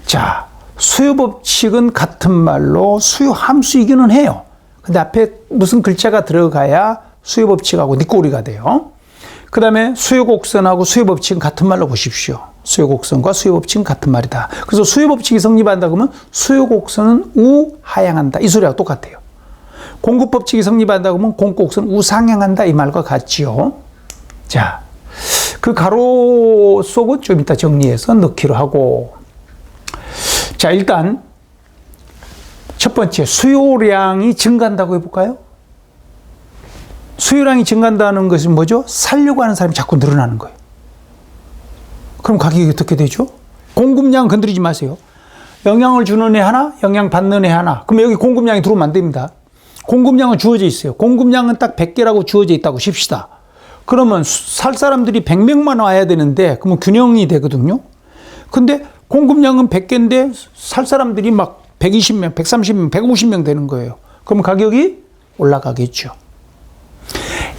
자, 수요 법칙은 같은 말로 수요 함수이기는 해요. 근데 앞에 무슨 글자가 들어가야 수요 법칙하고 니꼬리가 돼요. 그 다음에 수요 곡선하고 수요 법칙은 같은 말로 보십시오. 수요 곡선과 수요 법칙은 같은 말이다. 그래서 수요 법칙이 성립한다 그러면 수요 곡선은 우하향한다. 이 소리하고 똑같아요. 공급 법칙이 성립한다 그러면 공급 곡선은 우상향한다. 이 말과 같지요. 자, 그 가로 속은 좀 이따 정리해서 넣기로 하고. 자, 일단 첫 번째 수요량이 증가한다고 해볼까요? 수요량이 증가한다는 것은 뭐죠? 살려고 하는 사람이 자꾸 늘어나는 거예요. 그럼 가격이 어떻게 되죠? 공급량 건드리지 마세요. 영향을 주는 애 하나, 영향 받는 애 하나. 그럼 여기 공급량이 들어오면 안 됩니다. 공급량은 주어져 있어요. 공급량은 딱 100개라고 주어져 있다고 칩시다. 그러면 살 사람들이 100명만 와야 되는데 그러면 균형이 되거든요. 근데 공급량은 100개인데 살 사람들이 막 120명, 130명, 150명 되는 거예요. 그럼 가격이 올라가겠죠.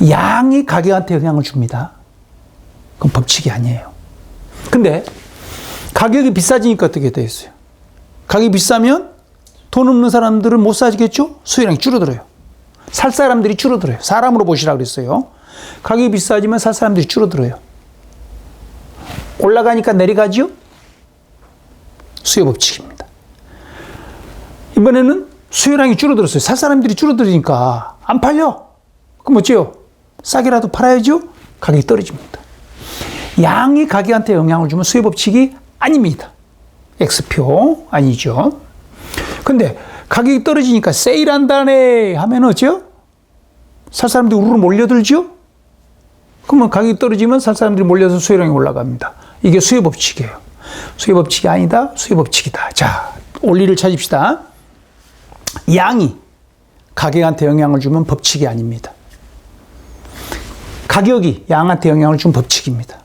양이 가격한테 영향을 줍니다. 그럼 법칙이 아니에요. 근데 가격이 비싸지니까 어떻게 되겠어요? 가격이 비싸면 돈 없는 사람들은 못 사겠죠? 수요량이 줄어들어요. 살 사람들이 줄어들어요. 사람으로 보시라고 그랬어요. 가격이 비싸지면 살 사람들이 줄어들어요. 올라가니까 내려가죠? 수요 법칙입니다. 이번에는 수요량이 줄어들었어요. 살 사람들이 줄어들으니까 안 팔려. 그럼 어째요? 싸게라도 팔아야죠? 가격이 떨어집니다. 양이 가격한테 영향을 주면 수요 법칙이 아닙니다. X표 아니죠. 근데 가격이 떨어지니까 세일한다네 하면 어째요? 살 사람들이 우르르 몰려들죠? 그러면 가격이 떨어지면 살 사람들이 몰려서 수요량이 올라갑니다. 이게 수요 법칙이에요. 수요 법칙이 아니다. 수요 법칙이다. 자, 원리를 찾읍시다. 양이 가격한테 영향을 주면 법칙이 아닙니다. 가격이 양한테 영향을 준 법칙입니다.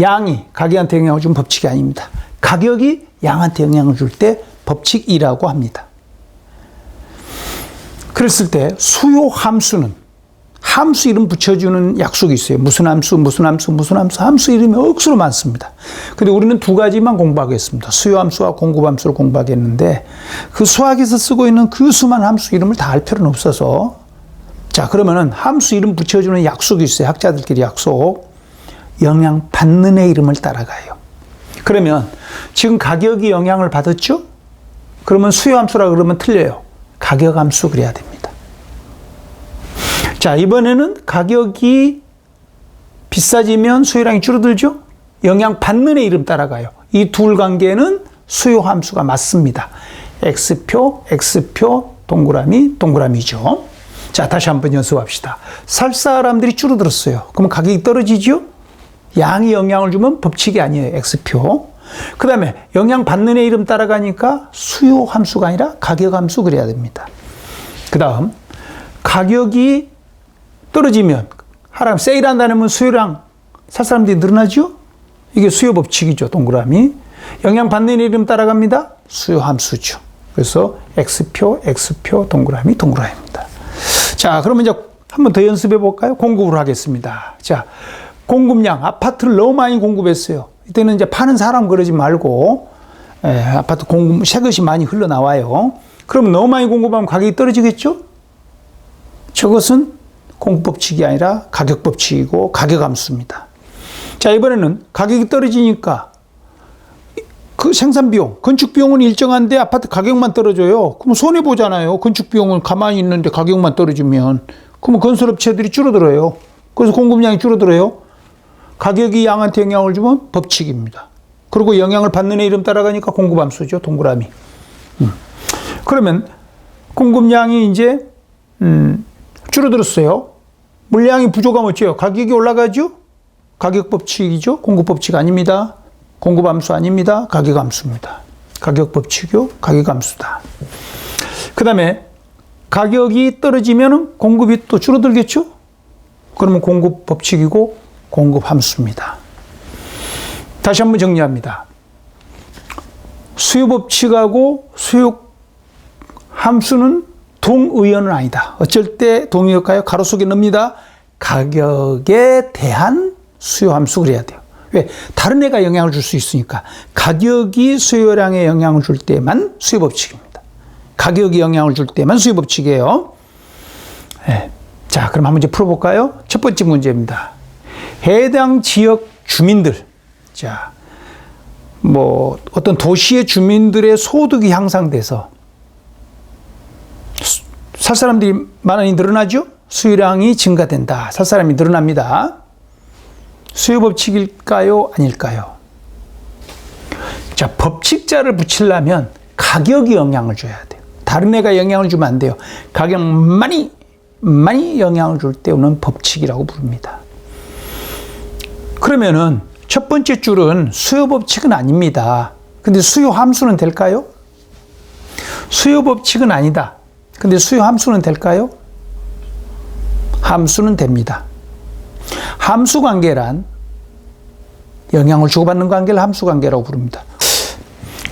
양이 가격한테 영향을 준 법칙이 아닙니다. 가격이 양한테 영향을 줄 때 법칙이라고 합니다. 그랬을 때 수요 함수는 함수 이름 붙여주는 약속이 있어요. 무슨 함수, 무슨 함수, 무슨 함수, 함수 이름이 억수로 많습니다. 근데 우리는 두 가지만 공부하겠습니다. 수요 함수와 공급 함수를 공부하겠는데 그 수학에서 쓰고 있는 그 수많은 함수 이름을 다 알 필요는 없어서 자, 그러면은 함수 이름 붙여주는 약속이 있어요. 학자들끼리 약속. 영향 받는 애 이름을 따라가요. 그러면 지금 가격이 영향을 받았죠? 그러면 수요 함수라 그러면 틀려요. 가격 함수 그래야 됩니다. 자, 이번에는 가격이 비싸지면 수요량이 줄어들죠? 영향 받는 애 이름 따라가요. 이 둘 관계는 수요 함수가 맞습니다. X표, X표, 동그라미, 동그라미죠. 자, 다시 한번 연습합시다. 살 사람들이 줄어들었어요. 그러면 가격이 떨어지죠? 양이 영향을 주면 법칙이 아니에요. X표. 그 다음에 영향 받는 애 이름 따라가니까 수요 함수가 아니라 가격 함수 그래야 됩니다. 그 다음 가격이 떨어지면 하람 세일한다면 수요량 살 사람들이 늘어나죠? 이게 수요 법칙이죠. 동그라미. 영향 받는 애 이름 따라갑니다. 수요 함수죠. 그래서 X표, X표, 동그라미, 동그라미입니다. 자, 그러면 이제 한 번 더 연습해 볼까요? 공급을 하겠습니다. 자, 공급량, 아파트를 너무 많이 공급했어요. 이때는 이제 파는 사람 그러지 말고, 아파트 공급, 새 것이 많이 흘러나와요. 그럼 너무 많이 공급하면 가격이 떨어지겠죠? 저것은 공급법칙이 아니라 가격법칙이고 가격함수입니다. 자, 이번에는 가격이 떨어지니까 그 생산비용, 건축비용은 일정한데 아파트 가격만 떨어져요. 그럼 손해보잖아요. 건축비용은 가만히 있는데 가격만 떨어지면. 그러면 건설업체들이 줄어들어요. 그래서 공급량이 줄어들어요. 가격이 양한테 영향을 주면 법칙입니다. 그리고 영향을 받는 애 이름 따라가니까 공급함수죠. 동그라미. 그러면 공급량이 이제 줄어들었어요. 물량이 부족하면 어째요? 가격이 올라가죠? 가격법칙이죠. 공급법칙 아닙니다. 공급함수 아닙니다. 가격함수입니다. 가격법칙이요. 가격함수다. 그 다음에 가격이 떨어지면 공급이 또 줄어들겠죠? 그러면 공급법칙이고 공급함수입니다. 다시 한번 정리합니다. 수요법칙하고 수요함수는 동의어는 아니다. 어쩔 때 동의어일까요? 가로 속에 넣습니다. 가격에 대한 수요함수 그래야 돼요. 왜? 다른 애가 영향을 줄 수 있으니까. 가격이 수요량에 영향을 줄 때만 수요 법칙입니다. 가격이 영향을 줄 때만 수요 법칙이에요. 네. 자, 그럼 한번 이제 풀어볼까요? 첫 번째 문제입니다. 해당 지역 주민들. 자, 뭐, 어떤 도시의 주민들의 소득이 향상돼서 살 사람들이 많이 늘어나죠? 수요량이 증가된다. 살 사람이 늘어납니다. 수요 법칙일까요? 아닐까요? 자, 법칙자를 붙이려면 가격이 영향을 줘야 돼요. 다른 애가 영향을 주면 안 돼요. 가격 많이 영향을 줄 때는 법칙이라고 부릅니다. 그러면은 첫 번째 줄은 수요 법칙은 아닙니다. 근데 수요 함수는 될까요? 수요 법칙은 아니다. 근데 수요 함수는 될까요? 함수는 됩니다. 함수 관계란 영향을 주고받는 관계를 함수 관계라고 부릅니다.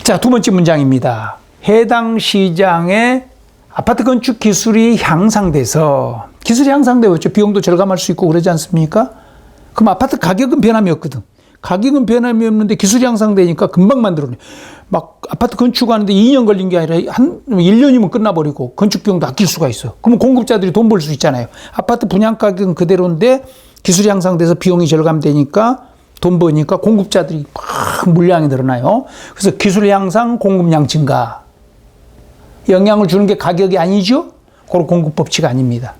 자, 두 번째 문장입니다. 해당 시장의 아파트 건축 기술이 향상돼서, 기술이 향상되었죠. 비용도 절감할 수 있고 그러지 않습니까? 그럼 아파트 가격은 변함이 없거든. 가격은 변함이 없는데 기술이 향상되니까 금방 만들어내. 막 아파트 건축하는데 2년 걸린 게 아니라 1년이면 끝나버리고 건축 비용도 아낄 수가 있어. 그러면 공급자들이 돈 벌 수 있잖아요. 아파트 분양 가격은 그대로인데 기술이 향상돼서 비용이 절감되니까 돈 버니까 공급자들이 막 물량이 늘어나요. 그래서 기술 향상, 공급량 증가. 영향을 주는 게 가격이 아니죠? 그건 공급 법칙 아닙니다.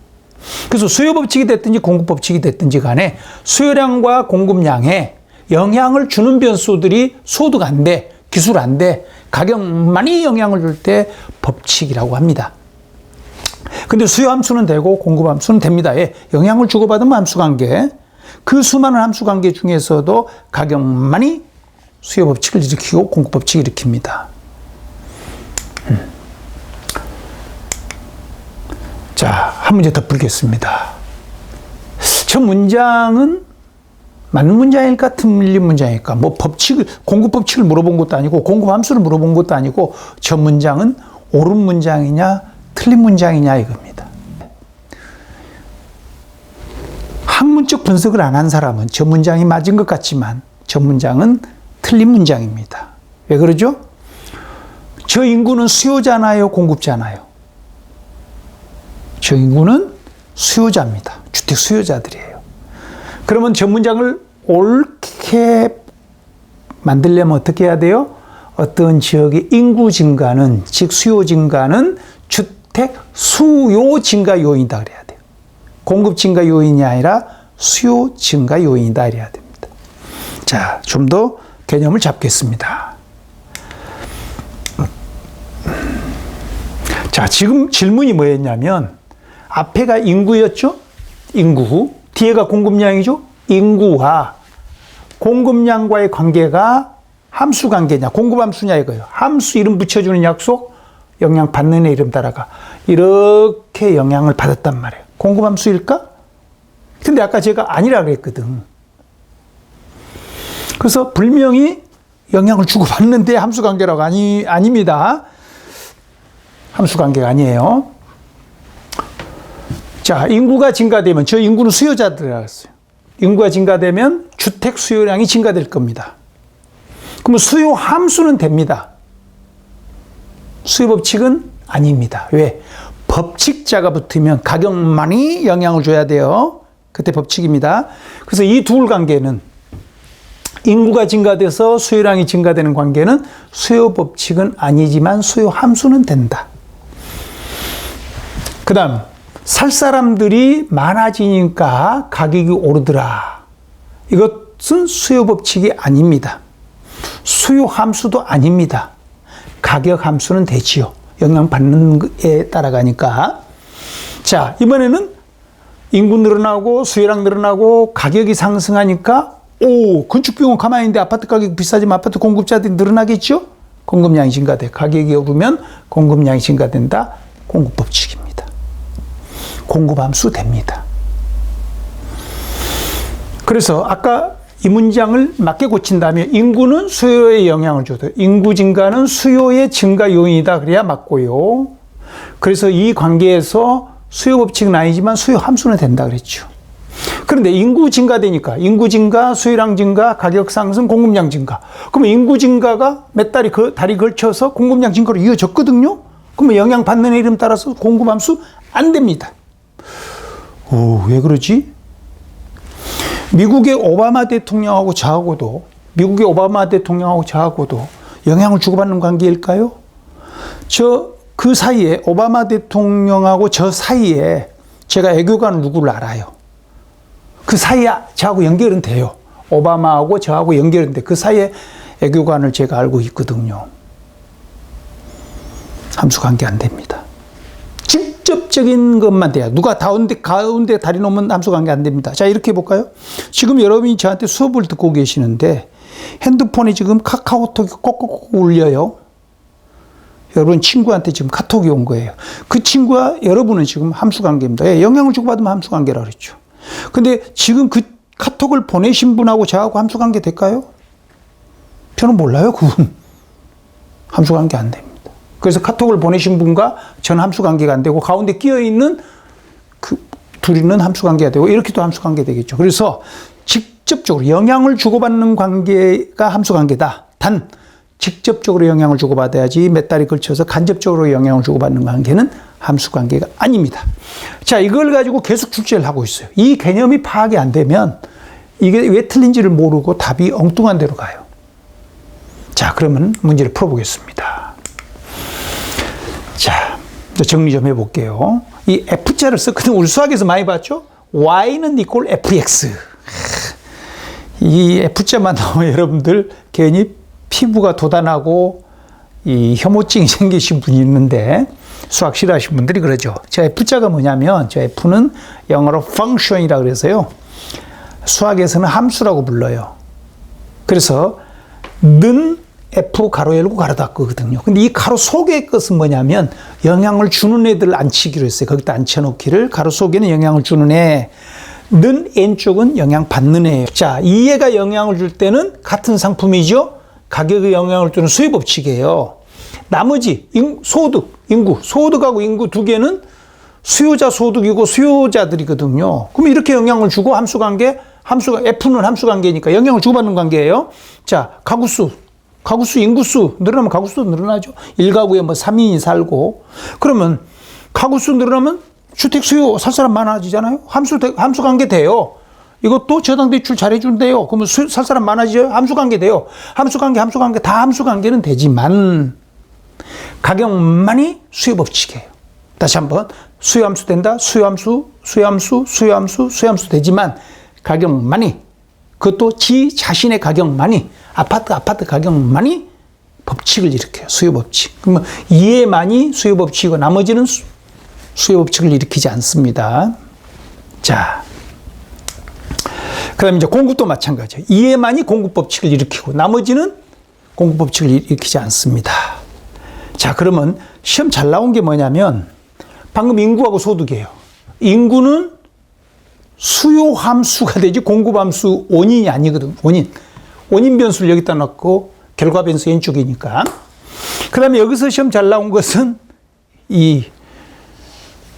그래서 수요 법칙이 됐든지 공급 법칙이 됐든지 간에 수요량과 공급량에 영향을 주는 변수들이 소득 안 돼, 기술 안 돼, 가격만이 영향을 줄 때 법칙이라고 합니다. 근데 수요 함수는 되고 공급 함수는 됩니다. 예, 영향을 주고받은 함수 관계. 그 수많은 함수 관계 중에서도 가격만이 수요 법칙을 일으키고 공급 법칙을 일으킵니다. 자, 한 문제 더 풀겠습니다. 저 문장은 맞는 문장일까, 틀린 문장일까? 뭐 법칙을, 공급 법칙을 물어본 것도 아니고 공급 함수를 물어본 것도 아니고 저 문장은 옳은 문장이냐, 틀린 문장이냐 이겁니다. 학문적 분석을 안 한 사람은 저 문장이 맞은 것 같지만 저 문장은 틀린 문장입니다. 왜 그러죠? 저 인구는 수요자나요, 공급자나요? 저 인구는 수요자입니다. 주택 수요자들이에요. 그러면 저 문장을 옳게 만들려면 어떻게 해야 돼요? 어떤 지역의 인구 증가는, 즉 수요 증가는 주택 수요 증가 요인이다 그래야 돼요. 공급 증가 요인이 아니라 수요 증가 요인이다 그래야 됩니다. 자, 좀 더 개념을 잡겠습니다. 자, 지금 질문이 뭐였냐면 앞에가 인구였죠? 인구. 뒤에가 공급량이죠? 인구와 공급량과의 관계가 함수 관계냐, 공급 함수냐 이거예요. 함수 이름 붙여주는 약속, 영향 받는 애 이름 따라가. 이렇게 영향을 받았단 말이에요. 공급 함수일까? 근데 아까 제가 아니라 그랬거든. 그래서 분명히 영향을 주고받는데 함수 관계라고 아닙니다. 함수 관계가 아니에요. 자, 인구가 증가되면, 저 인구는 수요자들이라고 했어요. 인구가 증가되면 주택 수요량이 증가될 겁니다. 그러면 수요 함수는 됩니다. 수요 법칙은 아닙니다. 왜? 법칙자가 붙으면 가격만이 영향을 줘야 돼요. 그때 법칙입니다. 그래서 이 둘 관계는 인구가 증가돼서 수요량이 증가되는 관계는 수요 법칙은 아니지만 수요 함수는 된다. 그 다음, 살 사람들이 많아지니까 가격이 오르더라. 이것은 수요 법칙이 아닙니다. 수요 함수도 아닙니다. 가격 함수는 되지요. 영향받는 것에 따라가니까. 자, 이번에는 인구 늘어나고 수요량 늘어나고 가격이 상승하니까 건축비용은 가만히 있는데 아파트 가격이 비싸지만 아파트 공급자들이 늘어나겠죠? 공급량이 증가돼. 가격이 오르면 공급량이 증가된다. 공급 법칙입니다. 공급 함수 됩니다. 그래서 아까 이 문장을 맞게 고친다면 인구는 수요에 영향을 줘도 인구 증가는 수요의 증가 요인이다 그래야 맞고요. 그래서 이 관계에서 수요 법칙은 아니지만 수요 함수는 된다 그랬죠. 그런데 인구 증가되니까 인구 증가, 수요량 증가, 가격 상승, 공급량 증가. 그러면 인구 증가가 몇 달이 걸쳐서 공급량 증가로 이어졌거든요. 그러면 영향 받는 이름 따라서 공급함수 안 됩니다. 오, 왜 그러지? 미국의 오바마 대통령하고 저하고도 영향을 주고받는 관계일까요? 그 사이에 오바마 대통령하고 저 사이에 제가 애교가는 누구를 알아요. 그 사이에 저하고 연결은 돼요. 오바마하고 저하고 연결은 돼. 그 사이에 애교관을 제가 알고 있거든요. 함수 관계 안 됩니다. 직접적인 것만 돼요. 누가 가운데 다리 놓으면 함수 관계 안 됩니다. 자, 이렇게 해볼까요? 지금 여러분이 저한테 수업을 듣고 계시는데 핸드폰에 지금 카카오톡이 꼭꼭 울려요. 여러분 친구한테 지금 카톡이 온 거예요. 그 친구와 여러분은 지금 함수 관계입니다. 예, 영향을 주고받으면 함수 관계라고 그랬죠. 근데 지금 그 카톡을 보내신 분하고 저하고 함수 관계 될까요? 저는 몰라요, 그분. 함수 관계 안 됩니다. 그래서 카톡을 보내신 분과 저는 함수 관계가 안 되고 가운데 끼어 있는 그 둘이는 함수 관계가 되고 이렇게 또 함수 관계 되겠죠. 그래서 직접적으로 영향을 주고받는 관계가 함수 관계다. 단 직접적으로 영향을 주고받아야지 몇 달이 걸쳐서 간접적으로 영향을 주고받는 관계는 함수 관계가 아닙니다. 자, 이걸 가지고 계속 출제를 하고 있어요. 이 개념이 파악이 안 되면 이게 왜 틀린지를 모르고 답이 엉뚱한 데로 가요. 자, 그러면 문제를 풀어보겠습니다. 자, 정리 좀 해볼게요. 이 F자를 썼거든. 우리 수학에서 많이 봤죠? Y는 이꼴 Fx. 이 F자만 나오면 여러분들 괜히 피부가 돋아나고 이 혐오증이 생기신 분이 있는데 수학 싫어하시는 분들이 그러죠. 저 F자가 뭐냐면 저 F는 영어로 function이라고 그래서요. 수학에서는 함수라고 불러요. 그래서 는 F 가로 열고 가로 닫고거든요. 근데 이 가로 속의 것은 뭐냐면 영향을 주는 애들 앉히기로 했어요. 거기다 앉혀놓기를. 가로 속에는 영향을 주는 애. 는 N쪽은 영향 받는 애예요. 자, 이 애가 영향을 줄 때는 같은 상품이죠. 가격에 영향을 주는 수요 법칙이에요. 나머지 소득하고 인구 두 개는 수요자 소득이고 수요자들이거든요. 그럼 이렇게 영향을 주고 F는 함수 관계니까 영향을 주고받는 관계예요. 자, 가구수, 인구수 늘어나면 가구수 늘어나죠. 1가구에 뭐 3인이 살고. 그러면 가구수 늘어나면 주택 수요 살 사람 많아지잖아요. 함수 관계 돼요. 이것도 저당대출 잘해준대요. 그러면 살 사람 많아지죠? 함수 관계 돼요. 함수 관계, 다 함수 관계는 되지만 가격만이 수요 법칙이에요. 다시 한번 수요함수 된다. 수요함수 되지만 가격만이, 그것도 지 자신의 가격만이, 아파트 가격만이 법칙을 일으켜요. 수요 법칙. 그러면 이해만이 수요 법칙이고 나머지는 수요 법칙을 일으키지 않습니다. 자, 그 다음에 이제 공급도 마찬가지예요. 이해만이 공급 법칙을 일으키고 나머지는 공급 법칙을 일으키지 않습니다. 자, 그러면 시험 잘 나온 게 뭐냐면 방금 인구하고 소득이에요. 인구는 수요 함수가 되지 공급 함수 원인이 아니거든. 원인 변수를 여기다 넣고 결과 변수 N쪽이니까. 그 다음에 여기서 시험 잘 나온 것은 이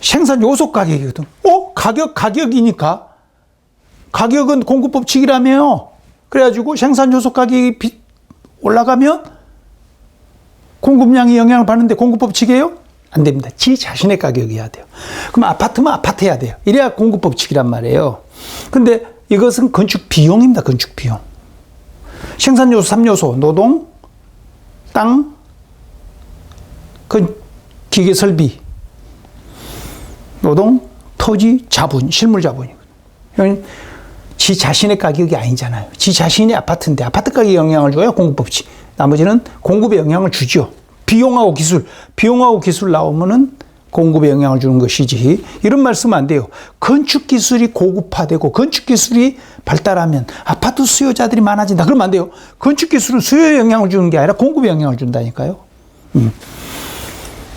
생산 요소 가격이거든. 가격이니까 가격은 공급 법칙이라며. 그래가지고 생산 요소 가격이 올라가면 공급량이 영향을 받는데 공급 법칙이에요? 안 됩니다. 지 자신의 가격이어야 돼요. 그럼 아파트면 아파트 해야 돼요. 이래야 공급 법칙이란 말이에요. 근데 이것은 건축 비용입니다. 건축 비용. 생산 요소 3요소, 노동, 땅, 기계 설비, 노동, 토지, 자본, 실물 자본이거든요. 지 자신의 가격이 아니잖아요. 지 자신의 아파트인데 아파트 가격에 영향을 줘야 공급 법칙. 나머지는 공급에 영향을 주죠. 비용하고 기술 나오면은 공급에 영향을 주는 것이지. 이런 말씀 안 돼요. 건축 기술이 고급화되고 건축 기술이 발달하면 아파트 수요자들이 많아진다. 그러면 안 돼요. 건축 기술은 수요에 영향을 주는 게 아니라 공급에 영향을 준다니까요.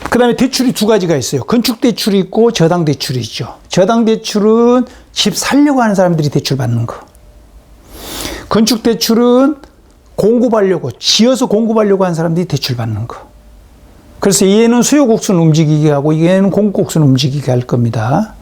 그 다음에 대출이 두 가지가 있어요. 건축 대출이 있고 저당 대출이 있죠. 저당 대출은 집 살려고 하는 사람들이 대출 받는 거. 건축 대출은 지어서 공급하려고 하는 사람들이 대출 받는 거. 그래서 얘는 수요 곡선 움직이게 하고 얘는 공급 곡선 움직이게 할 겁니다.